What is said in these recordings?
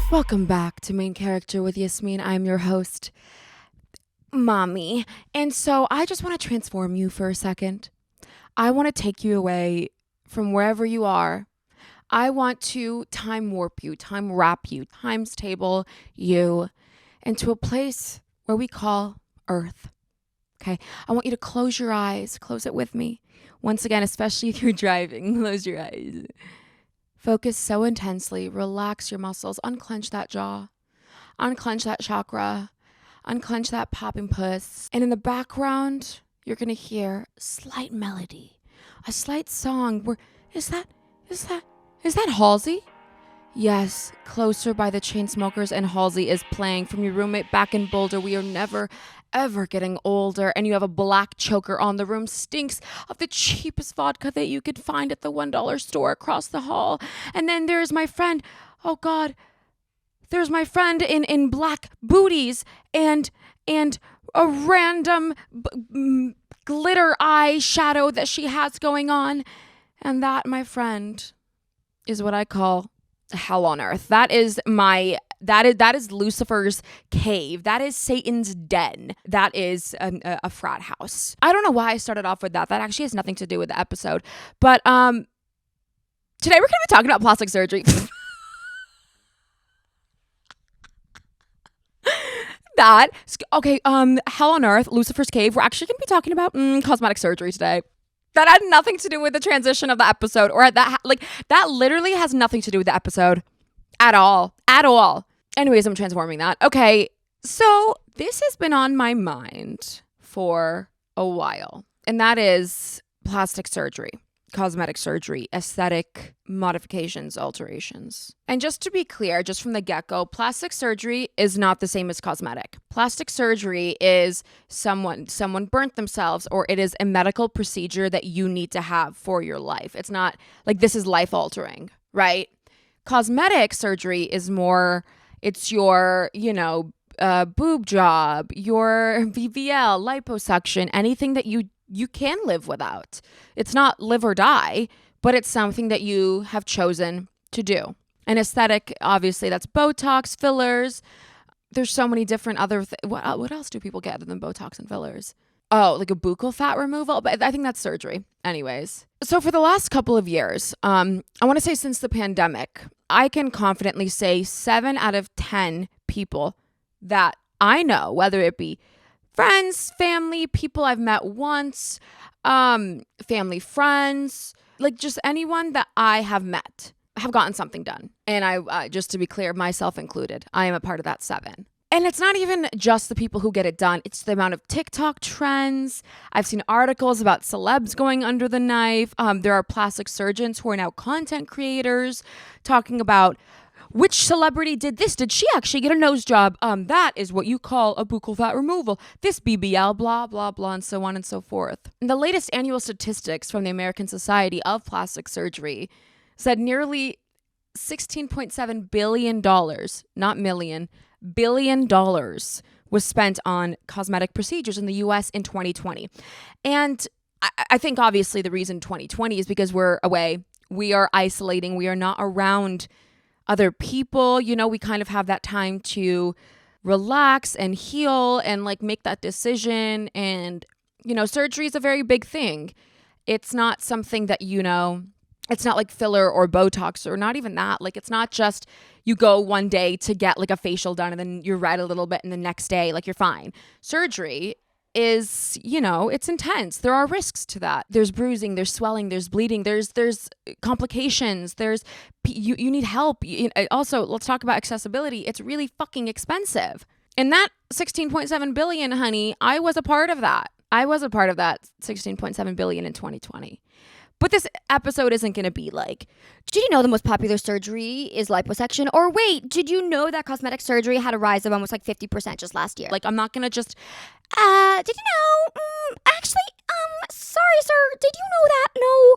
Welcome back to Main Character with Yasmin. I'm your host, Mommy. And so I just want to transform you for a second. I want to take you away from wherever you are. I want to time warp you, time wrap you, times table you into a place where we call Earth. Okay? I want you to close your eyes. Close it with me. Once again, especially if you're driving, close your eyes. Focus so intensely, relax your muscles, unclench that jaw, unclench that chakra, unclench that popping puss. And in the background, you're going to hear a slight melody, a slight song. Is that Halsey? Yes, Closer by the Chainsmokers, and Halsey is playing from your roommate back in Boulder. We are never, ever getting older, and you have a black choker on. The room stinks of the cheapest vodka that you could find at the $1 store across the hall. And then there's my friend. Oh God, there's my friend in black booties and a random glitter eyeshadow that she has going on. And that, my friend, is what I call hell on earth. That is Lucifer's cave. That is Satan's den. That is a frat house. I don't know why I started off with that. That actually has nothing to do with the episode. But today we're going to be talking about plastic surgery. Hell on earth, Lucifer's cave. We're actually going to be talking about cosmetic surgery today. That had nothing to do with the transition of the episode, or that literally has nothing to do with the episode at all. Anyways, I'm transforming that. Okay, so this has been on my mind for a while, and that is plastic surgery, cosmetic surgery, aesthetic modifications, alterations. And just to be clear, just from the get-go, plastic surgery is not the same as cosmetic. Plastic surgery is someone burnt themselves, or it is a medical procedure that you need to have for your life. It's not like this is life-altering, right? Cosmetic surgery is more, it's your, boob job, your BBL, liposuction, anything that you can live without. It's not live or die, but it's something that you have chosen to do. An aesthetic, obviously, that's Botox, fillers. There's so many different other what else do people get other than Botox and fillers? Oh, like a buccal fat removal, but I think that's surgery. Anyways, so for the last couple of years, I want to say since the pandemic, I can confidently say 7 out of 10 people that I know, whether it be friends, family, people I've met once, family friends, like just anyone that I have met have gotten something done. And I just to be clear, myself included, I am a part of that 7. And it's not even just the people who get it done. It's the amount of TikTok trends. I've seen articles about celebs going under the knife. There are plastic surgeons who are now content creators talking about which celebrity did this? Did she actually get a nose job? That is what you call a buccal fat removal. This BBL, blah, blah, blah, and so on and so forth. And the latest annual statistics from the American Society of Plastic Surgery said nearly $16.7 billion, not million, $1 billion was spent on cosmetic procedures in the U.S. in 2020. And I think obviously the reason 2020 is because we're away. We are isolating. We are not around other people. We kind of have that time to relax and heal and like make that decision. And, surgery is a very big thing. It's not something that, it's not like filler or Botox or not even that. Like, it's not just you go one day to get like a facial done and then you're red a little bit and the next day, like you're fine. Surgery is, it's intense. There are risks to that. There's bruising, there's swelling, there's bleeding, there's complications, you need help. Also, let's talk about accessibility. It's really fucking expensive. And that 16.7 billion, honey, I was a part of that. I was a part of that 16.7 billion in 2020. But this episode isn't going to be like, did you know the most popular surgery is liposuction? Or wait, did you know that cosmetic surgery had a rise of almost like 50% just last year? Like, I'm not going to just, did you know? Sorry, sir, did you know that? No.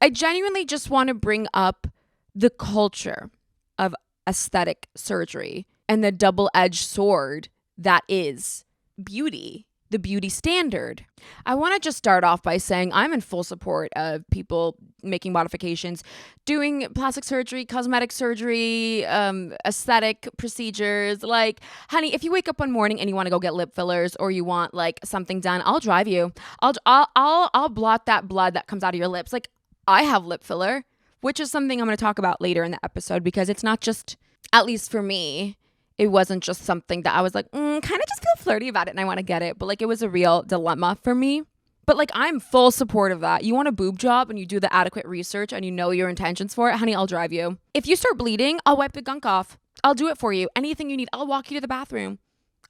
I genuinely just want to bring up the culture of aesthetic surgery and the double-edged sword that is beauty the beauty standard. I want to just start off by saying I'm in full support of people making modifications, doing plastic surgery, cosmetic surgery, aesthetic procedures. Like, honey, if you wake up one morning and you want to go get lip fillers or you want like something done, I'll drive you. I'll blot that blood that comes out of your lips. Like, I have lip filler, which is something I'm going to talk about later in the episode, because it's not just, at least for me, it wasn't just something that I was like, kind of just feel flirty about it and I want to get it. But like, it was a real dilemma for me. But like, I'm full support of that. You want a boob job and you do the adequate research and you know your intentions for it, honey, I'll drive you. If you start bleeding, I'll wipe the gunk off. I'll do it for you. Anything you need, I'll walk you to the bathroom.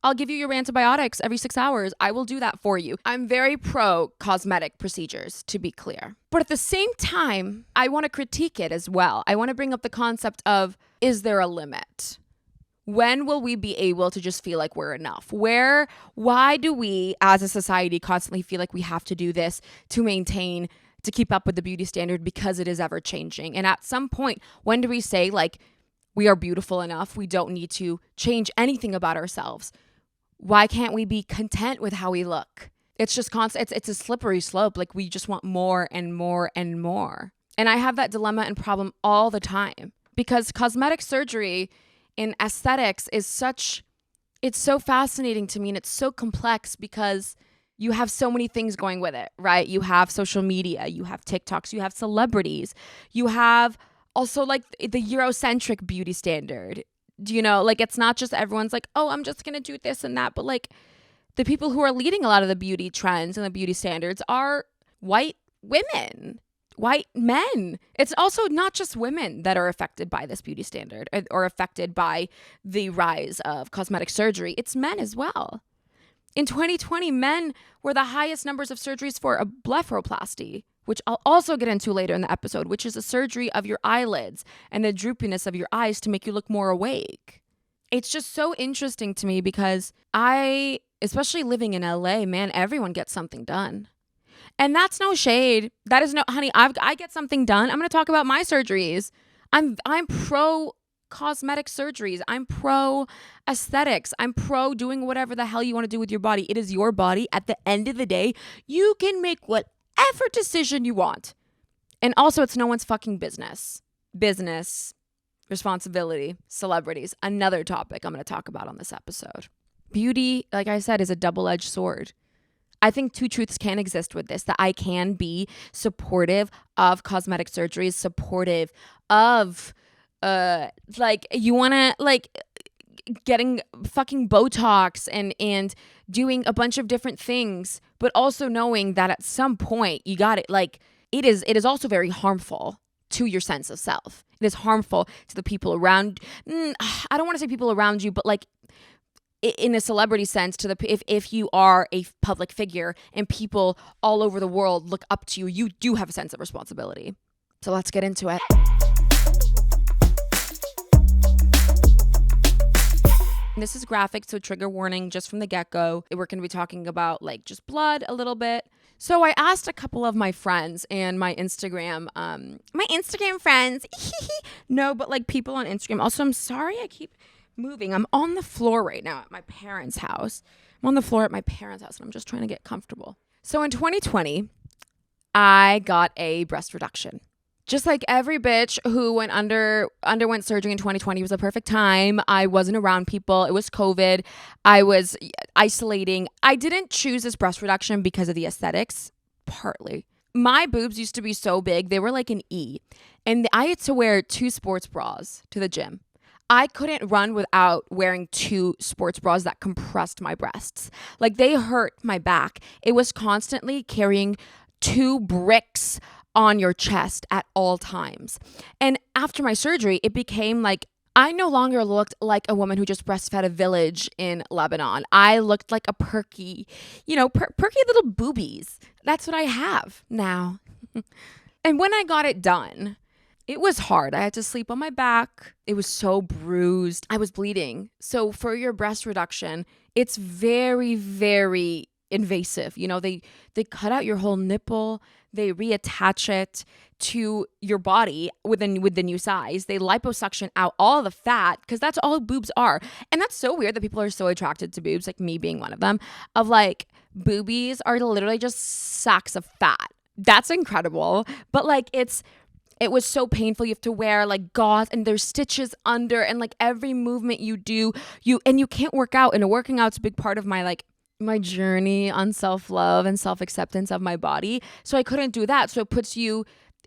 I'll give you your antibiotics every 6 hours. I will do that for you. I'm very pro cosmetic procedures, to be clear. But at the same time, I want to critique it as well. I want to bring up the concept of, is there a limit? When will we be able to just feel like we're enough? Why do we as a society constantly feel like we have to do this to keep up with the beauty standard, because it is ever changing? And at some point, when do we say like, we are beautiful enough, we don't need to change anything about ourselves? Why can't we be content with how we look? It's just constant. It's a slippery slope. Like, we just want more and more and more. And I have that dilemma and problem all the time, because cosmetic surgery in aesthetics is it's so fascinating to me, and it's so complex because you have so many things going with it, right? You have social media, you have TikToks, you have celebrities, you have also like the Eurocentric beauty standard. Do you know, like, it's not just everyone's like, oh, I'm just gonna do this and that, but like, the people who are leading a lot of the beauty trends and the beauty standards are white women, white men. It's also not just women that are affected by this beauty standard or affected by the rise of cosmetic surgery. It's men as well. In 2020, men were the highest numbers of surgeries for a blepharoplasty, which I'll also get into later in the episode, which is a surgery of your eyelids and the droopiness of your eyes to make you look more awake. It's just so interesting to me because especially living in LA, man, everyone gets something done. And that's no shade. That is no, honey, I get something done. I'm going to talk about my surgeries. I'm pro cosmetic surgeries. I'm pro aesthetics. I'm pro doing whatever the hell you want to do with your body. It is your body. At the end of the day, you can make whatever decision you want. And also, it's no one's fucking business. Business, responsibility, celebrities, another topic I'm going to talk about on this episode. Beauty, like I said, is a double-edged sword. I think two truths can exist with this, that I can be supportive of cosmetic surgeries, supportive of like, you want to like getting fucking Botox and doing a bunch of different things, but also knowing that at some point you got it. Like, it is also very harmful to your sense of self. It is harmful to the people around. I don't want to say people around you, but like, in a celebrity sense, to the if you are a public figure and people all over the world look up to you, you do have a sense of responsibility. So let's get into it. This is graphic, so trigger warning just from the get-go. We're going to be talking about like just blood a little bit. So I asked a couple of my friends and my Instagram friends. No, but like people on Instagram. Also, I'm sorry I keep moving. I'm on the floor right now at my parents' house. I'm on the floor at my parents' house and I'm just trying to get comfortable. So in 2020, I got a breast reduction. Just like every bitch who underwent surgery in 2020, it was a perfect time. I wasn't around people. It was COVID. I was isolating. I didn't choose this breast reduction because of the aesthetics, partly. My boobs used to be so big. They were like an E. And I had to wear 2 sports bras to the gym. I couldn't run without wearing 2 sports bras that compressed my breasts. Like, they hurt my back. It was constantly carrying 2 bricks on your chest at all times. And after my surgery, it became like I no longer looked like a woman who just breastfed a village in Lebanon. I looked like a perky little boobies. That's what I have now. And when I got it done, it was hard. I had to sleep on my back. It was so bruised. I was bleeding. So for your breast reduction, it's very, very invasive. You know, they cut out your whole nipple. They reattach it. to your body with the new size. They liposuction out all the fat because that's all boobs are. And that's so weird that people are so attracted to boobs, like me being one of them, of like boobies are literally just sacks of fat. That's incredible. But like it was so painful. You have to wear like gauze and there's stitches under, and like every movement you do, you can't work out. And working out's a big part of my journey on self-love and self-acceptance of my body. So I couldn't do that. So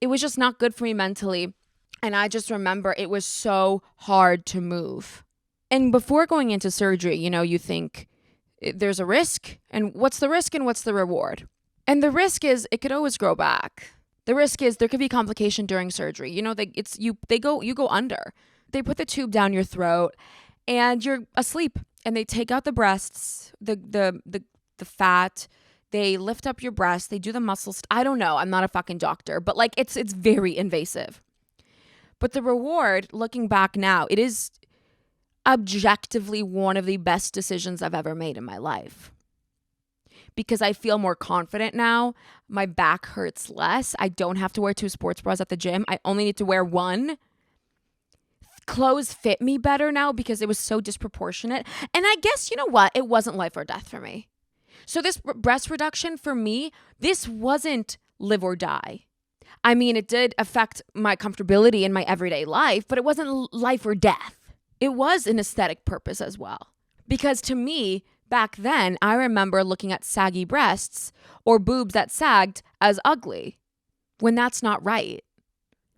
it was just not good for me mentally. And I just remember it was so hard to move. And before going into surgery, you think there's a risk, and what's the risk and what's the reward? And the risk is it could always grow back. The risk is there could be complication during surgery. You go under. They put the tube down your throat and you're asleep, and they take out the breasts, the fat. They lift up your breasts. They do the muscles. I don't know. I'm not a fucking doctor, but like it's very invasive. But the reward, looking back now, it is objectively one of the best decisions I've ever made in my life. Because I feel more confident now. My back hurts less. I don't have to wear 2 sports bras at the gym. I only need to wear 1. Clothes fit me better now because it was so disproportionate. And I guess, you know what? It wasn't life or death for me. So this breast reduction for me, this wasn't live or die. I mean, it did affect my comfortability in my everyday life, but it wasn't life or death. It was an aesthetic purpose as well. Because to me, back then, I remember looking at saggy breasts or boobs that sagged as ugly, when that's not right.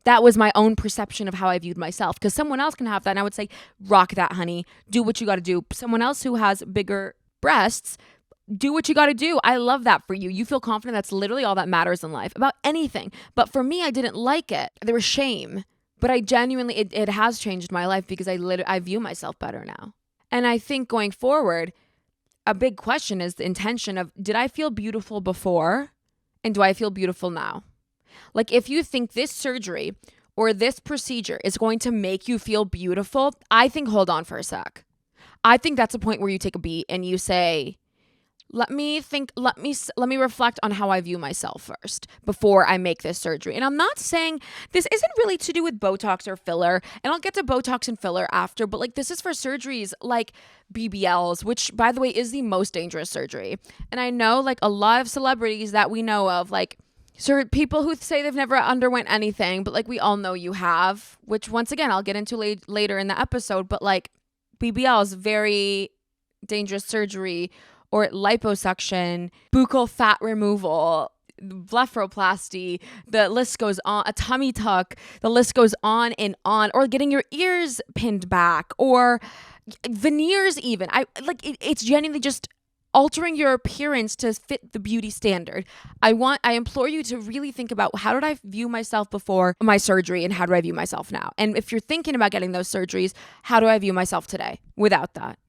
That was my own perception of how I viewed myself. Because someone else can have that, and I would say, rock that, honey. Do what you got to do. Someone else who has bigger breasts, do what you got to do. I love that for you. You feel confident. That's literally all that matters in life, about anything. But for me, I didn't like it. There was shame. But I genuinely, it has changed my life because I view myself better now. And I think going forward, a big question is the intention of, did I feel beautiful before? And do I feel beautiful now? Like, if you think this surgery or this procedure is going to make you feel beautiful, I think hold on for a sec. I think that's a point where you take a beat and you say, let me reflect on how I view myself first before I make this surgery. And I'm not saying this isn't really to do with Botox or filler, and I'll get to Botox and filler after, but like this is for surgeries like BBLs, which by the way is the most dangerous surgery. And I know like a lot of celebrities that we know of, like people who say they've never underwent anything, but like we all know you have, which once again I'll get into later in the episode, but like BBL is very dangerous surgery, or liposuction, buccal fat removal, blepharoplasty, the list goes on, a tummy tuck, the list goes on, or getting your ears pinned back, or veneers even. It's genuinely just altering your appearance to fit the beauty standard. I implore you to really think about, how did I view myself before my surgery and how do I view myself now? And if you're thinking about getting those surgeries, how do I view myself today without that?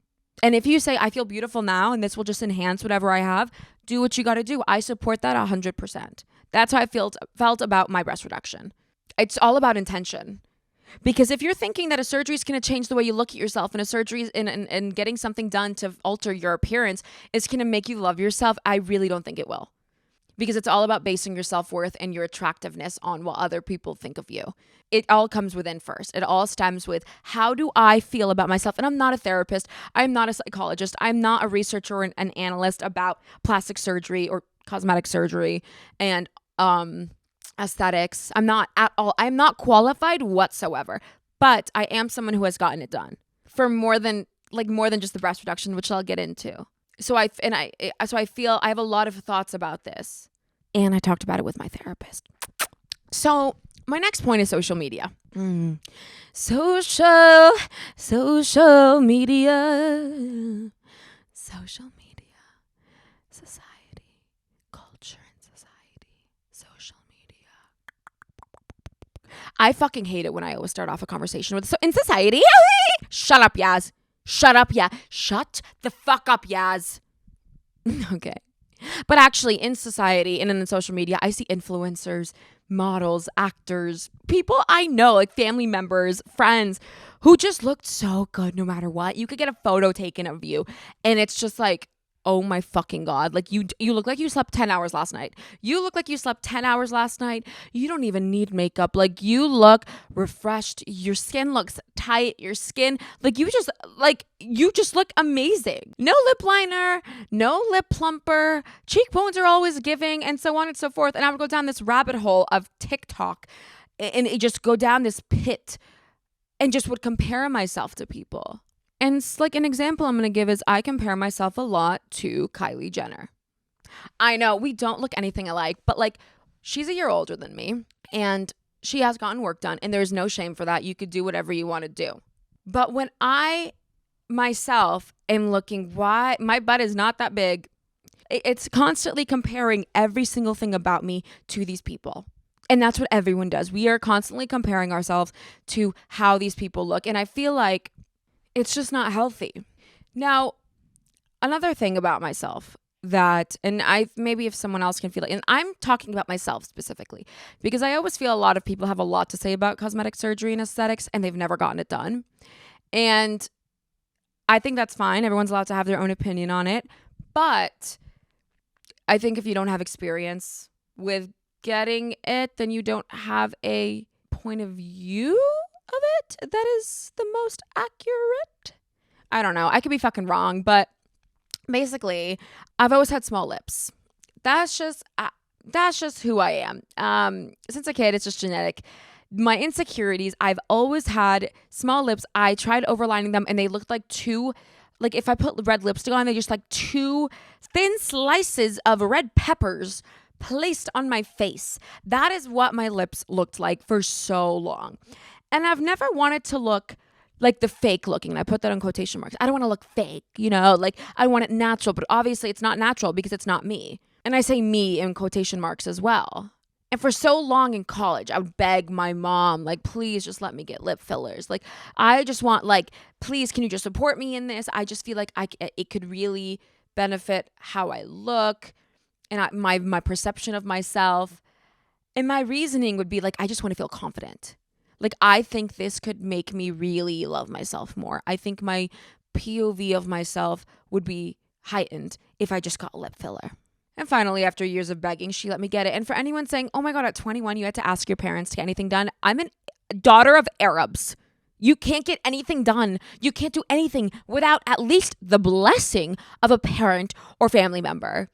And if you say, I feel beautiful now and this will just enhance whatever I have, do what you got to do. I support that 100%. That's how I felt about my breast reduction. It's all about intention. Because if you're thinking that a surgery is going to change the way you look at yourself, and a surgery and getting something done to alter your appearance is going to make you love yourself, I really don't think it will. Because it's all about basing your self-worth and your attractiveness on what other people think of you. It all comes within first. It all stems with, how do I feel about myself? And I'm not a therapist. I'm not a psychologist. I'm not a researcher or an analyst about plastic surgery or cosmetic surgery and aesthetics. I'm not at all. I'm not qualified whatsoever. But I am someone who has gotten it done for more than just the breast reduction, which I'll get into. So I feel I have a lot of thoughts about this, and I talked about it with my therapist. So my next point is social media. Social media, society, culture and society, social media. I fucking hate it when I always start off a conversation with, so in society. Shut up, Yaz. Shut up, yeah. Shut the fuck up, Yaz. Okay. But actually, in society and in social media, I see influencers, models, actors, people I know, like family members, friends, who just looked so good no matter what. You could get a photo taken of you, and it's just like, oh my fucking God. Like you look like you slept 10 hours last night. You look like you slept 10 hours last night. You don't even need makeup. Like you look refreshed. Your skin looks tight. Your skin, like you just look amazing. No lip liner, no lip plumper. Cheekbones are always giving, and so on and so forth. And I would go down this rabbit hole of TikTok and it just go down this pit and just would compare myself to people. And it's like an example I'm going to give is I compare myself a lot to Kylie Jenner. I know we don't look anything alike, but like she's a year older than me and she has gotten work done and there's no shame for that. You could do whatever you want to do. But when I myself am looking, why my butt is not that big, it's constantly comparing every single thing about me to these people. And that's what everyone does. We are constantly comparing ourselves to how these people look. And I feel like it's just not healthy. Now, another thing about myself that, and maybe if someone else can feel it, and I'm talking about myself specifically, because I always feel a lot of people have a lot to say about cosmetic surgery and aesthetics, and they've never gotten it done. And I think that's fine. Everyone's allowed to have their own opinion on it. But I think if you don't have experience with getting it, then you don't have a point of view of it that is the most accurate. I don't know. I could be fucking wrong, but basically, I've always had small lips. That's just who I am. Since a kid, it's just genetic. My insecurities, I've always had small lips. I tried overlining them and they looked like if I put red lipstick on, they just like two thin slices of red peppers placed on my face. That is what my lips looked like for so long. And I've never wanted to look like the fake looking. And I put that in quotation marks. I don't want to look fake, like I want it natural, but obviously it's not natural because it's not me. And I say me in quotation marks as well. And for so long in college, I would beg my mom, like, please just let me get lip fillers. Like, I just want, like, please, can you just support me in this? I just feel like it could really benefit how I look and my perception of myself. And my reasoning would be like, I just want to feel confident. Like, I think this could make me really love myself more. I think my POV of myself would be heightened if I just got a lip filler. And finally, after years of begging, she let me get it. And for anyone saying, oh my God, at 21, you had to ask your parents to get anything done. I'm a daughter of Arabs. You can't get anything done. You can't do anything without at least the blessing of a parent or family member.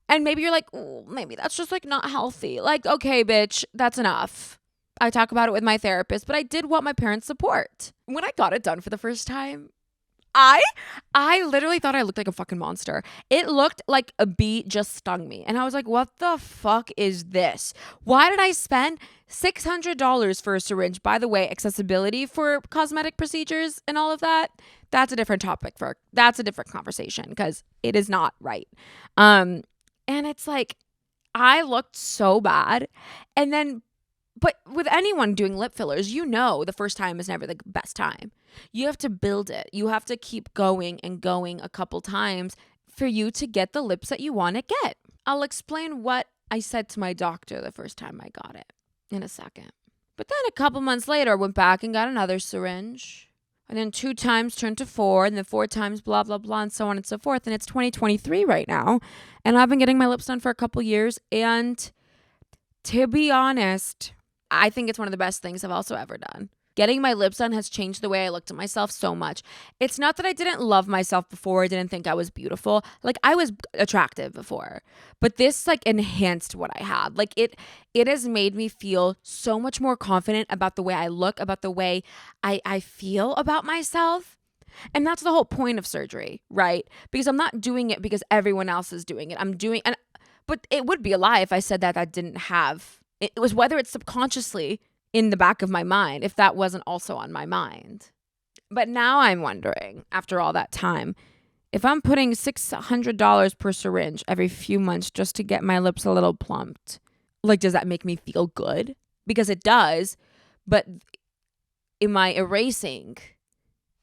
And maybe you're like, oh, maybe that's just like not healthy. Like, okay, bitch, that's enough. I talk about it with my therapist, but I did want my parents' support. When I got it done for the first time, I literally thought I looked like a fucking monster. It looked like a bee just stung me. And I was like, what the fuck is this? Why did I spend $600 for a syringe? By the way, accessibility for cosmetic procedures and all of that, that's a different topic that's a different conversation because it is not right. And it's like, I looked so bad. And then but with anyone doing lip fillers, the first time is never the best time. You have to build it. You have to keep going and going a couple times for you to get the lips that you want to get. I'll explain what I said to my doctor the first time I got it in a second. But then a couple months later, I went back and got another syringe. And then 2 times turned to 4, and then 4 times blah, blah, blah, and so on and so forth. And it's 2023 right now. And I've been getting my lips done for a couple years. And to be honest, I think it's one of the best things I've also ever done. Getting my lips done has changed the way I looked at myself so much. It's not that I didn't love myself before. I didn't think I was beautiful. Like, I was attractive before. But this, like, enhanced what I had. Like, it has made me feel so much more confident about the way I look, about the way I feel about myself. And that's the whole point of surgery, right? Because I'm not doing it because everyone else is doing it. But it would be a lie if I said that I didn't have... It was whether it's subconsciously in the back of my mind, if that wasn't also on my mind. But now I'm wondering, after all that time, if I'm putting $600 per syringe every few months just to get my lips a little plumped, like, does that make me feel good? Because it does, but am I erasing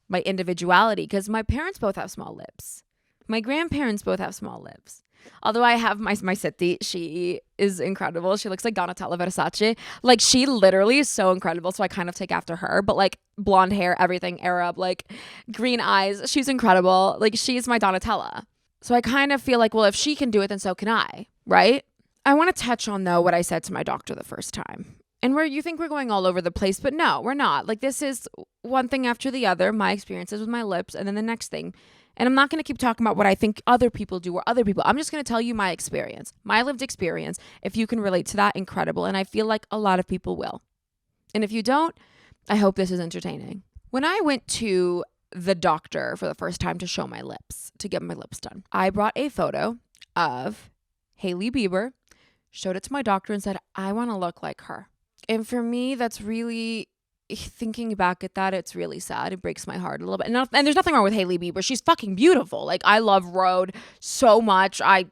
my individuality? Because my parents both have small lips. My grandparents both have small lips. Although I have my Siti, she is incredible. She looks like Donatella Versace. Like, she literally is so incredible. So I kind of take after her. But like, blonde hair, everything Arab, like green eyes. She's incredible. Like, she's my Donatella. So I kind of feel like, well, if she can do it, then so can I, right? I want to touch on, though, what I said to my doctor the first time. And where you think we're going all over the place, but no, we're not. Like, this is one thing after the other, my experiences with my lips, and then the next thing. And I'm not going to keep talking about what I think other people do or other people. I'm just going to tell you my experience, my lived experience. If you can relate to that, incredible. And I feel like a lot of people will. And if you don't, I hope this is entertaining. When I went to the doctor for the first time to show my lips, to get my lips done, I brought a photo of Hailey Bieber, showed it to my doctor and said, I want to look like her. And for me, that's really, thinking back at that, it's really sad. It breaks my heart a little bit. And there's nothing wrong with Hailey Bieber. She's fucking beautiful. Like, I love Road so much. I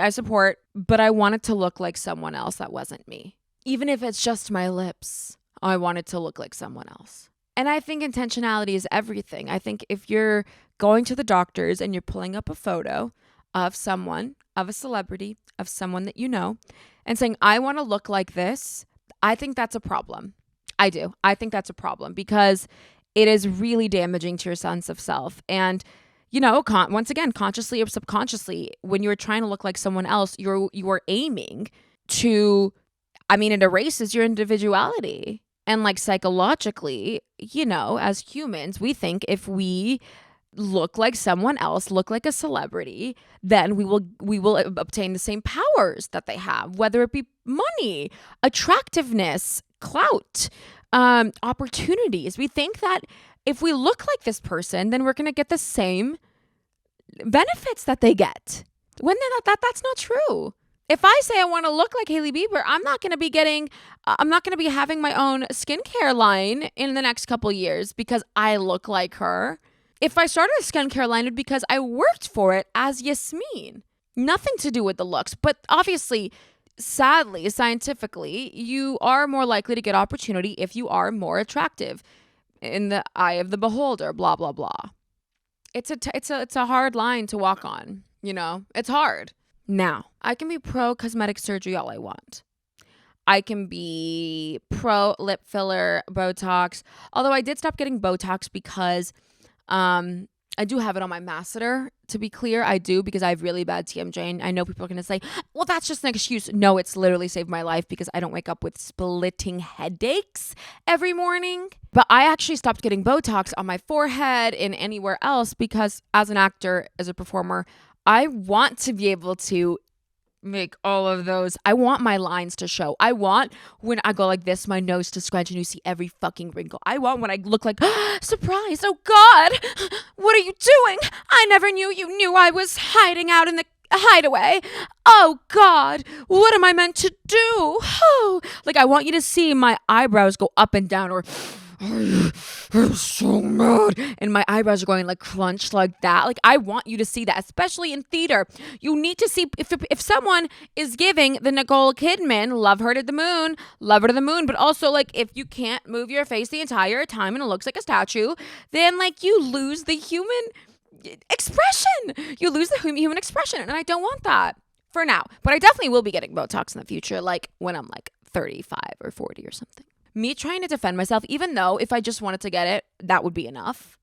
support, but I wanted to look like someone else that wasn't me. Even if it's just my lips, I wanted to look like someone else. And I think intentionality is everything. I think if you're going to the doctors and you're pulling up a photo of someone, of a celebrity, of someone that you know, and saying, I want to look like this, I think that's a problem. I do. I think that's a problem because it is really damaging to your sense of self. And, you know, once again, consciously or subconsciously, when you're trying to look like someone else, you are aiming to, it erases your individuality. And like psychologically, you know, as humans, we think if we look like someone else, look like a celebrity, then we will obtain the same powers that they have, whether it be money, attractiveness, clout, opportunities. We think that if we look like this person, then we're going to get the same benefits that they get. When that's not true. If I say I want to look like Hailey Bieber, I'm not going to be having my own skincare line in the next couple years because I look like her. If I started a skincare line, it'd be because I worked for it as Yasmin. Nothing to do with the looks, but obviously, sadly, scientifically, you are more likely to get opportunity if you are more attractive in the eye of the beholder, blah, blah, blah. It's a hard line to walk on, you know? It's hard. Now, I can be pro cosmetic surgery all I want. I can be pro lip filler, Botox. Although I did stop getting Botox because I do have it on my masseter. To be clear, I do because I have really bad TMJ. And I know people are going to say, well, that's just an excuse. No, it's literally saved my life because I don't wake up with splitting headaches every morning. But I actually stopped getting Botox on my forehead and anywhere else because as an actor, as a performer, I want to be able to make all of those. I want my lines to show. I want when I go like this, my nose to scrunch and you see every fucking wrinkle. I want when I look like, surprise, oh God, what are you doing? I never knew you knew I was hiding out in the hideaway. Oh God, what am I meant to do? Oh, like I want you to see my eyebrows go up and down or I'm so mad. And my eyebrows are going like crunched like that. Like I want you to see that, especially in theater. You need to see if someone is giving the Nicole Kidman, love her to the moon, but also like if you can't move your face the entire time and it looks like a statue, then like you lose the human expression. You lose the human expression. And I don't want that for now. But I definitely will be getting Botox in the future, like when I'm like 35 or 40 or something. Me trying to defend myself, even though if I just wanted to get it, that would be enough.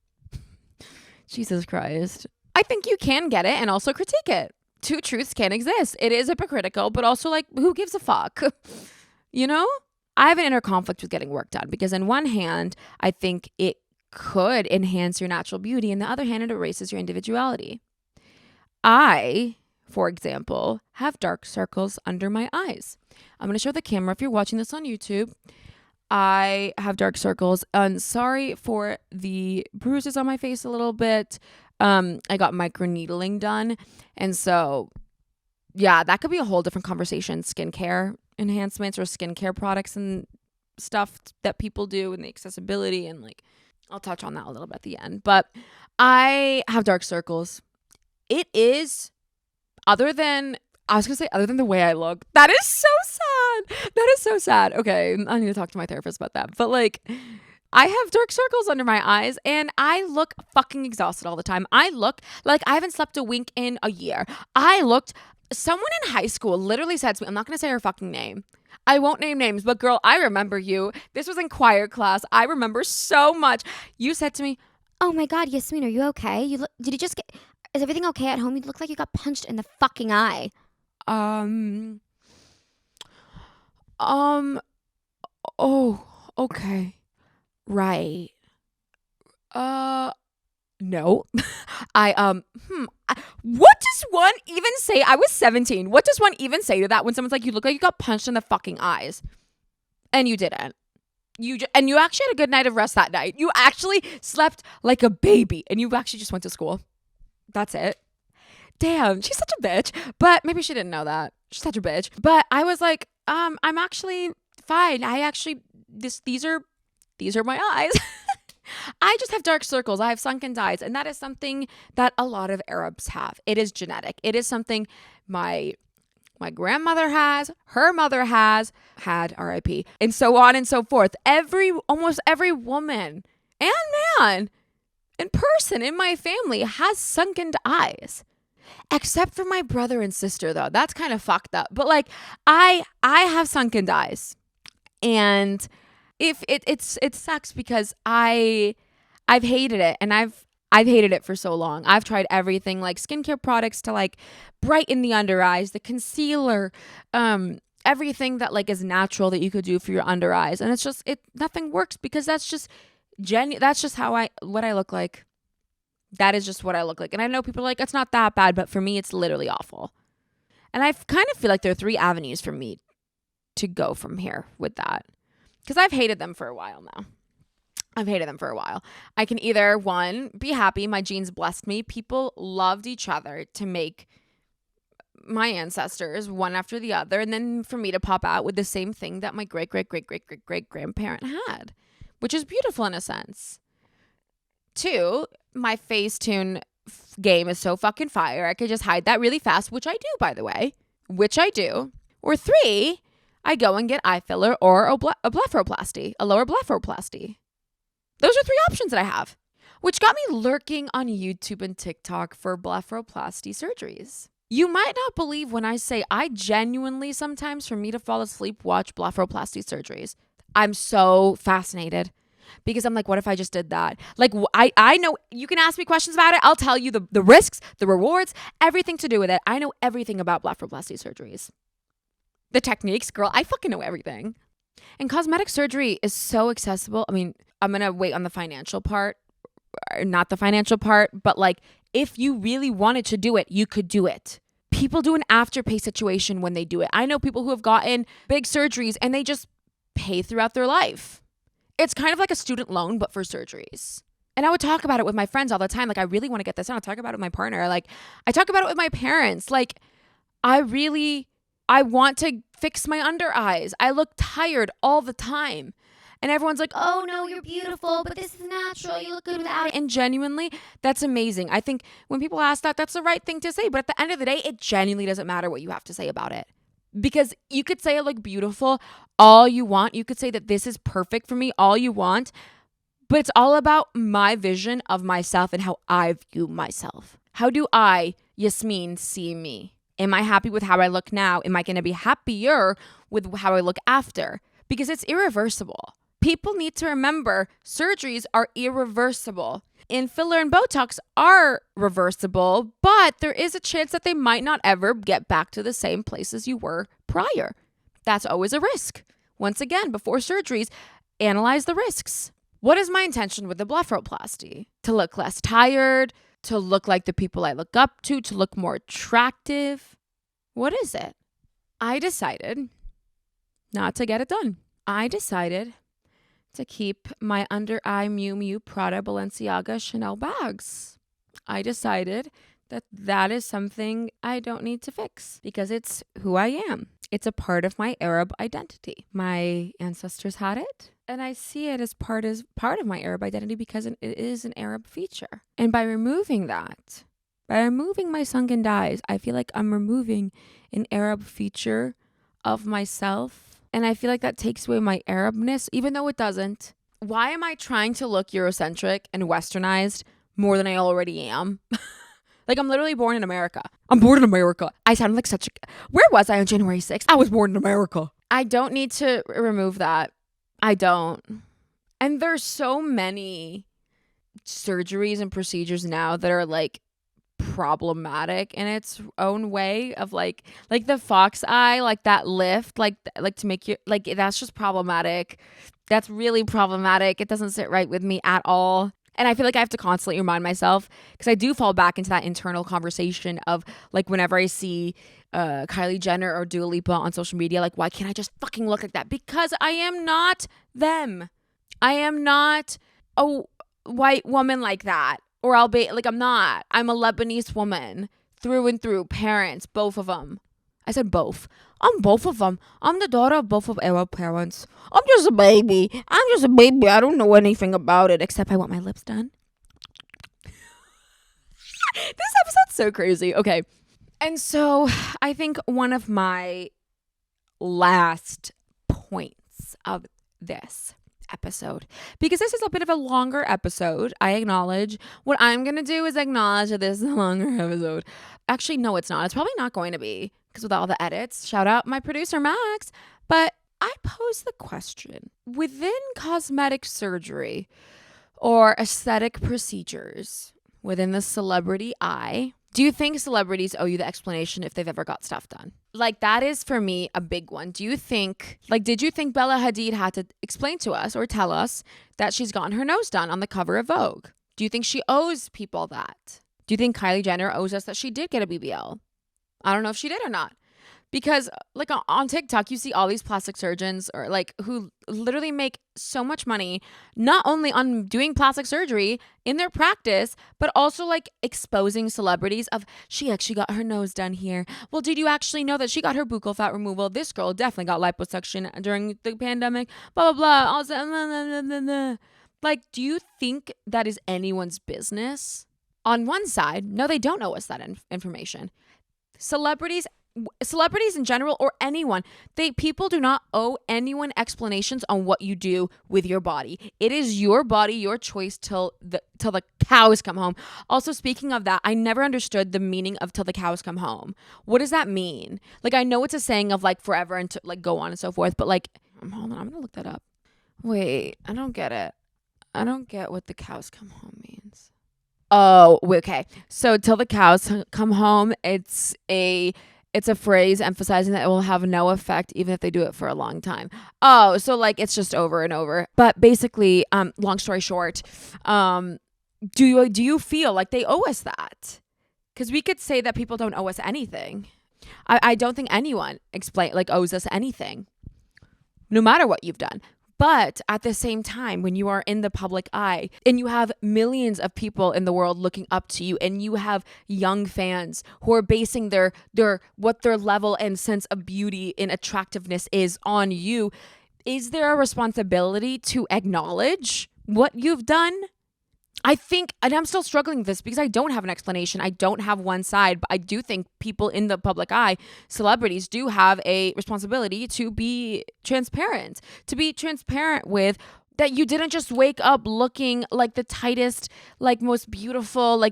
Jesus Christ. I think you can get it and also critique it. Two truths can exist. It is hypocritical, but also like, who gives a fuck? You know? I have an inner conflict with getting work done because on one hand, I think it could enhance your natural beauty. And the other hand, it erases your individuality. I, for example, have dark circles under my eyes. I'm going to show the camera if you're watching this on YouTube. I have dark circles. And sorry for the bruises on my face a little bit. I got microneedling done. And so, yeah, that could be a whole different conversation. Skincare enhancements or skincare products and stuff that people do and the accessibility. And like, I'll touch on that a little bit at the end. But I have dark circles. It is, other than the way I look. That is so sad. That is so sad. Okay, I need to talk to my therapist about that. But like, I have dark circles under my eyes and I look fucking exhausted all the time. I look like I haven't slept a wink in a year. Someone in high school literally said to me, I'm not going to say her fucking name. I won't name names, but girl, I remember you. This was in choir class. I remember so much. You said to me, oh my God, Yasmin, are you okay? Did you just get... Is everything okay at home? You look like you got punched in the fucking eye. Um, um, oh, okay. Right. No. What does one even say? I was 17. What does one even say to that when someone's like, you look like you got punched in the fucking eyes? And you didn't. And you actually had a good night of rest that night. You actually slept like a baby and you actually just went to school. That's it. Damn, she's such a bitch. But maybe she didn't know that. She's such a bitch. But I was like, I'm actually fine. These are my eyes. I just have dark circles. I have sunken eyes. And that is something that a lot of Arabs have. It is genetic. It is something my grandmother has, her mother had, RIP, and so on and so forth. Almost every woman and man in person in my family has sunken eyes. Except for my brother and sister, though. That's kind of fucked up. But like I have sunken eyes. And if it sucks because I've hated it, and I've hated it for so long. I've tried everything like skincare products to like brighten the under eyes, the concealer, everything that like is natural that you could do for your under eyes, and it's just nothing works because that's just that's just what I look like. That is just what I look like. And I know people are like, it's not that bad, but for me it's literally awful. And I kind of feel like there are 3 avenues for me to go from here with that. Because I've hated them for a while now. I can either, 1, be happy. My genes blessed me. People loved each other to make my ancestors one after the other. And then for me to pop out with the same thing that my great-great-great-great-great-great-grandparent had, which is beautiful in a sense. 2, my Facetune game is so fucking fire. I could just hide that really fast, which I do, by the way. Or 3, I go and get eye filler or a blepharoplasty, a lower blepharoplasty. Those are 3 options that I have, which got me lurking on YouTube and TikTok for blepharoplasty surgeries. You might not believe when I say I genuinely sometimes, for me to fall asleep, watch blepharoplasty surgeries. I'm so fascinated because I'm like, what if I just did that? Like, I know you can ask me questions about it. I'll tell you the risks, the rewards, everything to do with it. I know everything about blepharoplasty surgeries. The techniques, girl, I fucking know everything. And cosmetic surgery is so accessible. I mean, I'm going to wait on the financial part, or not the financial part, but like if you really wanted to do it, you could do it. People do an afterpay situation when they do it. I know people who have gotten big surgeries and they just pay throughout their life. It's kind of like a student loan, but for surgeries. And I would talk about it with my friends all the time. Like, I really want to get this done. I talk about it with my partner. Like, I talk about it with my parents. Like, I want to fix my under eyes. I look tired all the time. And everyone's like, oh no, you're beautiful, but this is natural. You look good without it. And genuinely, that's amazing. I think when people ask that, that's the right thing to say. But at the end of the day, it genuinely doesn't matter what you have to say about it. Because you could say I look beautiful all you want. You could say that this is perfect for me all you want. But it's all about my vision of myself and how I view myself. How do I, Yasmin, see me? Am I happy with how I look now? Am I going to be happier with how I look after? Because it's irreversible. People need to remember surgeries are irreversible. And filler and Botox are reversible, but there is a chance that they might not ever get back to the same place as you were prior. That's always a risk. Once again, before surgeries, analyze the risks. What is my intention with the blepharoplasty? To look less tired, to look like the people I look up to look more attractive. What is it? I decided not to get it done. I decided to keep my under eye Miu Miu, Prada, Balenciaga, Chanel bags. I decided that is something I don't need to fix because it's who I am. It's a part of my Arab identity. My ancestors had it, and I see it as part of my Arab identity because it is an Arab feature. And by removing that, by removing my sunken eyes, I feel like I'm removing an Arab feature of myself. And I feel like that takes away my Arabness, even though it doesn't. Why am I trying to look Eurocentric and westernized more than I already am? Like, I'm literally born in America. I'm born in America. I sound like such a... Where was I on January 6th? I was born in America. I don't need to remove that. I don't. And there's so many surgeries and procedures now that are like problematic in its own way of like the fox eye, like that lift, like to make you like, that's just problematic. That's really problematic. It doesn't sit right with me at all. And I feel like I have to constantly remind myself, because I do fall back into that internal conversation of like whenever I see Kylie Jenner or Dua Lipa on social media, like, why can't I just fucking look like that? Because I am not them. I am not a white woman like that. Or I'll be like, I'm not. I'm a Lebanese woman through and through. Parents, both of them. I said both. I'm both of them. I'm the daughter of both of our parents. I'm just a baby. I don't know anything about it except I want my lips done. This episode's so crazy. Okay. And so I think one of my last points of this episode, because this is a bit of a longer episode, I acknowledge. What I'm going to do is acknowledge that this is a longer episode. Actually, no, it's not. It's probably not going to be, because with all the edits, shout out my producer, Max. But I pose the question, within cosmetic surgery or aesthetic procedures within the celebrity eye, do you think celebrities owe you the explanation if they've ever got stuff done? Like, that is for me a big one. Do you think, like, did you think Bella Hadid had to explain to us or tell us that she's gotten her nose done on the cover of Vogue? Do you think she owes people that? Do you think Kylie Jenner owes us that she did get a BBL? I don't know if she did or not. Because like on TikTok, you see all these plastic surgeons or like who literally make so much money, not only on doing plastic surgery in their practice, but also like exposing celebrities of, she actually got her nose done here. Well, did you actually know that she got her buccal fat removal? This girl definitely got liposuction during the pandemic, blah, blah, blah. Also, blah, blah, blah, blah. Like, do you think that is anyone's business? On one side, no, they don't owe us that information. Celebrities in general, or anyone, people do not owe anyone explanations on what you do with your body. It is your body, your choice till the cows come home. Also, speaking of that, I never understood the meaning of till the cows come home. What does that mean? Like, I know it's a saying of like forever and to like go on and so forth, but like, hold on, I'm gonna look that up. Wait, I don't get it. I don't get what the cows come home means. Oh, okay. So till the cows come home, it's a phrase emphasizing that it will have no effect even if they do it for a long time. Oh, so like it's just over and over. But basically, long story short, do you feel like they owe us that? Because we could say that people don't owe us anything. I don't think anyone owes us anything, no matter what you've done. But at the same time, when you are in the public eye and you have millions of people in the world looking up to you, and you have young fans who are basing their level and sense of beauty and attractiveness is on you, is there a responsibility to acknowledge what you've done? I think, and I'm still struggling with this because I don't have an explanation. I don't have one side, but I do think people in the public eye, celebrities, do have a responsibility to be transparent with that you didn't just wake up looking like the tightest, like most beautiful,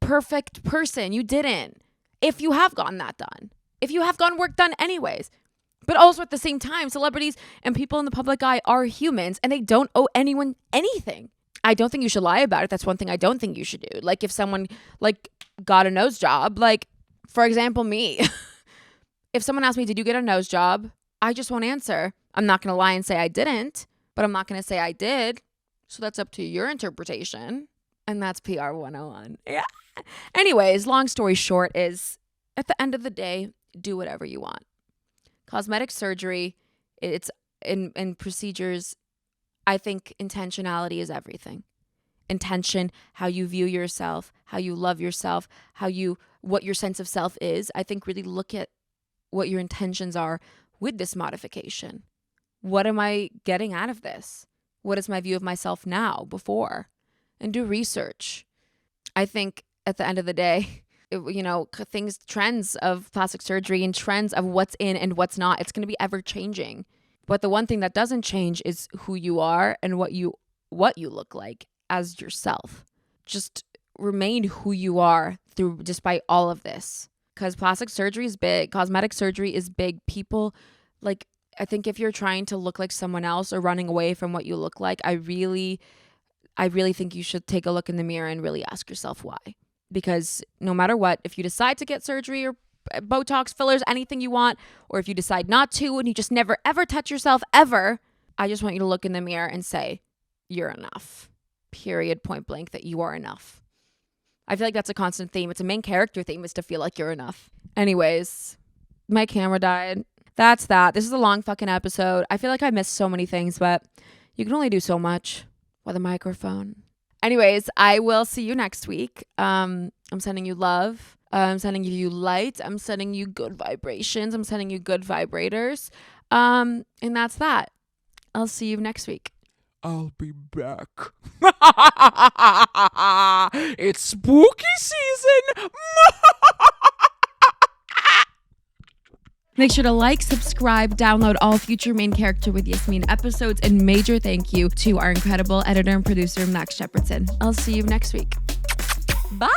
perfect person. You didn't. If you have gotten that done, if you have gotten work done anyways. But also at the same time, celebrities and people in the public eye are humans and they don't owe anyone anything. I don't think you should lie about it. That's one thing I don't think you should do. Like if someone like got a nose job, like for example, me, if someone asked me, did you get a nose job? I just won't answer. I'm not going to lie and say I didn't, but I'm not going to say I did. So that's up to your interpretation. And that's PR 101. Yeah. Anyways, long story short is at the end of the day, do whatever you want. Cosmetic surgery, it's in procedures, I think intentionality is everything. Intention, how you view yourself, how you love yourself, what your sense of self is. I think really look at what your intentions are with this modification. What am I getting out of this? What is my view of myself now, before? And do research. I think at the end of the day, trends of plastic surgery and trends of what's in and what's not, it's going to be ever changing. But the one thing that doesn't change is who you are and what you look like as yourself. Just remain who you are despite all of this. Because plastic surgery is big. Cosmetic surgery is big. People, I think if you're trying to look like someone else or running away from what you look like, I really think you should take a look in the mirror and really ask yourself why. because no matter what, if you decide to get surgery or Botox, fillers, anything you want, or if you decide not to and you just never ever touch yourself ever, I just want you to look in the mirror and say, you're enough. Period, point blank, that you are enough. I feel like that's a constant theme. It's a main character theme, is to feel like you're enough. Anyways, my camera died. That's that. This is a long fucking episode. I feel like I missed so many things, but you can only do so much with a microphone. Anyways, I will see you next week. I'm sending you love. I'm sending you light. I'm sending you good vibrations. I'm sending you good vibrators. And that's that. I'll see you next week. I'll be back. It's spooky season. Make sure to like, subscribe, download all future Main Character with Yasmin episodes, and major thank you to our incredible editor and producer, Max Shepardson. I'll see you next week. Bye.